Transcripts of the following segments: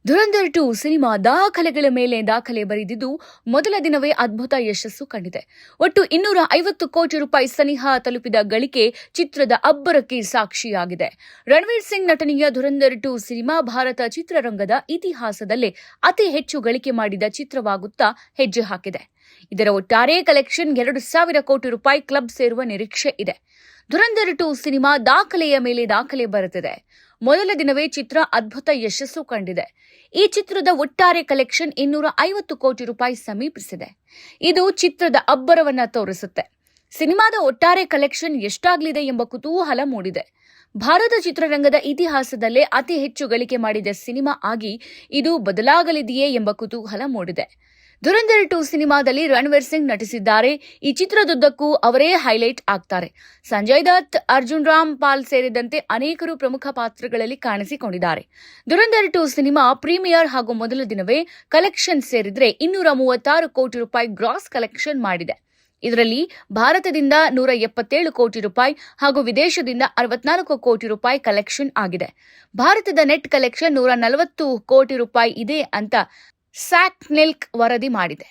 ಧುರಂಧರ್ 2 cinema ದಾಖಲೆಗಳ ಮೇಲೆ ದಾಖಲೆ ಬರೆದಿದ್ದು ಮೊದಲ ದಿನವೇ ಅದ್ಭುತ ಯಶಸ್ಸು ಕಂಡಿದೆ. ಒಟ್ಟು 250 ಕೋಟಿ ರೂಪಾಯಿ ಸನಿಹ ತಲುಪಿದ ಗಳಿಕೆ ಚಿತ್ರದ ಅಬ್ಬರಕ್ಕೆ ಸಾಕ್ಷಿಯಾಗಿದೆ. ರಣವೀರ್ ಸಿಂಗ್ ನಟನೆಯ ಧುರಂಧರ್ 2 ಸಿನಿಮಾ ಭಾರತ ಚಿತ್ರರಂಗದ ಇತಿಹಾಸದಲ್ಲೇ ಅತಿ ಹೆಚ್ಚು ಗಳಿಕೆ ಮಾಡಿದ ಚಿತ್ರವಾಗುತ್ತಾ ಹೆಜ್ಜೆ ಹಾಕಿದೆ. ಇದರ ಒಟ್ಟಾರೆ ಕಲೆಕ್ಷನ್ 2,000 ಕೋಟಿ ರೂಪಾಯಿ ಕ್ಲಬ್ ಸೇರುವ ನಿರೀಕ್ಷೆ ಇದೆ. ಧುರಂಧರ್ 2 ಸಿನಿಮಾ ದಾಖಲೆಯ ಮೇಲೆ ದಾಖಲೆ ಬರೆದಿದೆ. ಮೊದಲ ದಿನವೇ ಚಿತ್ರ ಅದ್ಭುತ ಯಶಸ್ಸು ಕಂಡಿದೆ. ಈ ಚಿತ್ರದ ಒಟ್ಟಾರೆ ಕಲೆಕ್ಷನ್ 250 ಕೋಟಿ ರೂಪಾಯಿ ಸಮೀಪಿಸಿದೆ. ಇದು ಚಿತ್ರದ ಅಬ್ಬರವನ್ನ ತೋರಿಸುತ್ತೆ. ಸಿನಿಮಾದ ಒಟ್ಟಾರೆ ಕಲೆಕ್ಷನ್ ಎಷ್ಟಾಗಲಿದೆ ಎಂಬ ಕುತೂಹಲ ಮೂಡಿದೆ. ಭಾರತ ಚಿತ್ರರಂಗದ ಇತಿಹಾಸದಲ್ಲೇ ಅತಿ ಹೆಚ್ಚು ಗಳಿಕೆ ಮಾಡಿದ ಸಿನಿಮಾ ಆಗಿ ಇದು ಬದಲಾಗಲಿದೆಯೇ ಎಂಬ ಕುತೂಹಲ ಮೂಡಿದೆ. ಧುರಂಧರ್ 2 ಸಿನಿಮಾದಲ್ಲಿ ರಣವೀರ್ ಸಿಂಗ್ ನಟಿಸಿದ್ದಾರೆ. ಈ ಚಿತ್ರದುದ್ದಕ್ಕೂ ಅವರೇ ಹೈಲೈಟ್ ಆಗ್ತಾರೆ. ಸಂಜಯ್ ದತ್, ಅರ್ಜುನ್ ರಾಮ್ ಪಾಲ್ ಸೇರಿದಂತೆ ಅನೇಕರು ಪ್ರಮುಖ ಪಾತ್ರಗಳಲ್ಲಿ ಕಾಣಿಸಿಕೊಂಡಿದ್ದಾರೆ. ಧುರಂಧರ್ 2 ಸಿನಿಮಾ ಪ್ರೀಮಿಯರ್ ಹಾಗೂ ಮೊದಲ ದಿನವೇ ಕಲೆಕ್ಷನ್ ಸೇರಿದ್ರೆ 236 ಕೋಟಿ ರೂಪಾಯಿ ಗ್ರಾಸ್ ಕಲೆಕ್ಷನ್ ಮಾಡಿದೆ. ಇದರಲ್ಲಿ ಭಾರತದಿಂದ 177 ಕೋಟಿ ರೂಪಾಯಿ ಹಾಗೂ ವಿದೇಶದಿಂದ 64 ಕೋಟಿ ರೂಪಾಯಿ ಕಲೆಕ್ಷನ್ ಆಗಿದೆ. ಭಾರತದ ನೆಟ್ ಕಲೆಕ್ಷನ್ 140 ಕೋಟಿ ರೂಪಾಯಿ ಇದೆ ಅಂತ ಸ್ಯಾಕ್ನೆಲ್ಕ್ ವರದಿ ಮಾಡಿದೆ.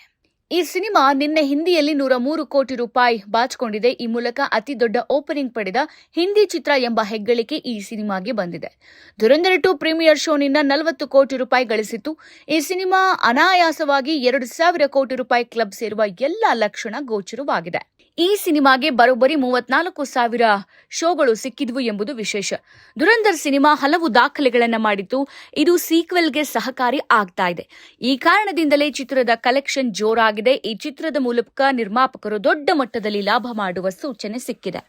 ಈ ಸಿನಿಮಾ ನಿನ್ನೆ ಹಿಂದಿಯಲ್ಲಿ 103 ಕೋಟಿ ರೂಪಾಯಿ ಬಾಚಿಕೊಂಡಿದೆ. ಈ ಮೂಲಕ ಅತಿ ದೊಡ್ಡ ಓಪನಿಂಗ್ ಪಡೆದ ಹಿಂದಿ ಚಿತ್ರ ಎಂಬ ಹೆಗ್ಗಳಿಕೆ ಈ ಸಿನಿಮಾಗೆ ಬಂದಿದೆ. ಧುರಂಧರ್ 2 ಪ್ರೀಮಿಯರ್ ಶೋನಿಂದ 40 ಕೋಟಿ ರೂಪಾಯಿ ಗಳಿಸಿತ್ತು. ಈ ಸಿನಿಮಾ ಅನಾಯಾಸವಾಗಿ 2,000 ಕೋಟಿ ರೂಪಾಯಿ ಕ್ಲಬ್ ಸೇರುವ ಎಲ್ಲ ಲಕ್ಷಣ ಗೋಚರವಾಗಿದೆ. ಈ ಸಿನಿಮಾಗೆ ಬರೋಬ್ಬರಿ 34,000 ಶೋಗಳು ಸಿಕ್ಕಿದ್ವು ಎಂಬುದು ವಿಶೇಷ. ಧುರಂಧರ್ ಸಿನಿಮಾ ಹಲವು ದಾಖಲೆಗಳನ್ನು ಮಾಡಿತ್ತು. ಇದು ಸೀಕ್ವೆಲ್ಗೆ ಸಹಕಾರಿ ಆಗ್ತಾ ಇದೆ. ಈ ಕಾರಣದಿಂದಲೇ ಚಿತ್ರದ ಕಲೆಕ್ಷನ್ ಜೋರಾಗಿದೆ. ಈ ಚಿತ್ರದ ಮೂಲಕ ನಿರ್ಮಾಪಕರು ದೊಡ್ಡ ಮಟ್ಟದಲ್ಲಿ ಲಾಭ ಮಾಡುವ ಸೂಚನೆ ಸಿಕ್ಕಿದೆ.